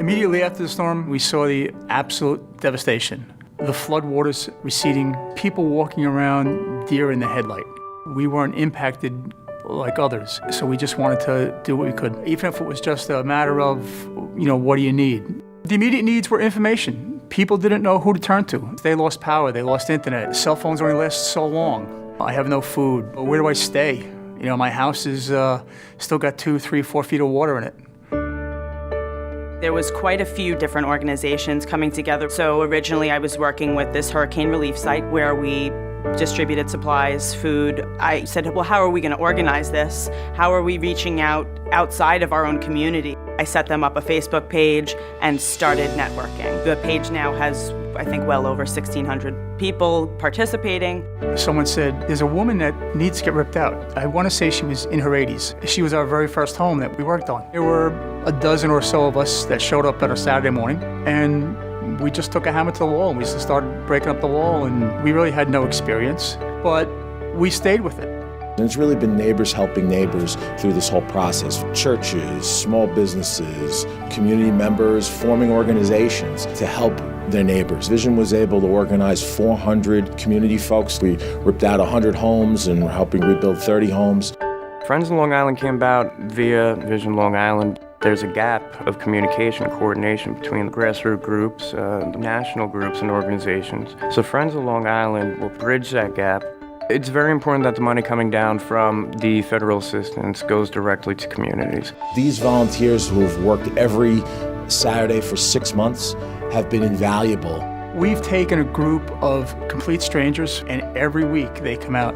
Immediately after the storm, we saw the absolute devastation. The floodwaters receding, people walking around, deer in the headlight. We weren't impacted like others, so we just wanted to do what we could, even if it was just a matter of, what do you need? The immediate needs were information. People didn't know who to turn to. They lost power, they lost internet. Cell phones only last so long. I have no food. Where do I stay? My house is still got 2, 3, 4 feet of water in it. There was quite a few different organizations coming together. So originally I was working with this hurricane relief site where we distributed supplies, food. I said, well, how are we going to organize this? How are we reaching out outside of our own community? I set them up a Facebook page and started networking. The page now has, I think, well over 1,600 people participating. Someone said, there's a woman that needs to get ripped out. I want to say she was in her 80s. She was our very first home that we worked on. There were a dozen or so of us that showed up on a Saturday morning, and we just took a hammer to the wall and we just started breaking up the wall, and we really had no experience, but we stayed with it. And it's really been neighbors helping neighbors through this whole process. Churches, small businesses, community members, forming organizations to help their neighbors. Vision was able to organize 400 community folks. We ripped out 100 homes and we're helping rebuild 30 homes. Friends of Long Island came about via Vision Long Island. There's a gap of communication and coordination between the grassroots groups, the national groups and organizations. So Friends of Long Island will bridge that gap. It's very important that the money coming down from the federal assistance goes directly to communities. These volunteers who have worked every Saturday for 6 months have been invaluable. We've taken a group of complete strangers, and every week they come out,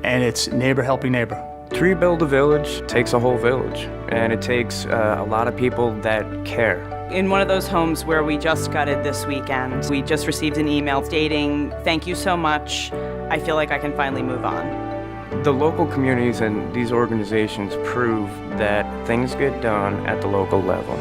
and it's neighbor helping neighbor. To rebuild a village takes a whole village, and it takes a lot of people that care. In one of those homes where we just gutted this weekend, we just received an email stating, "Thank you so much. I feel like I can finally move on." The local communities and these organizations prove that things get done at the local level.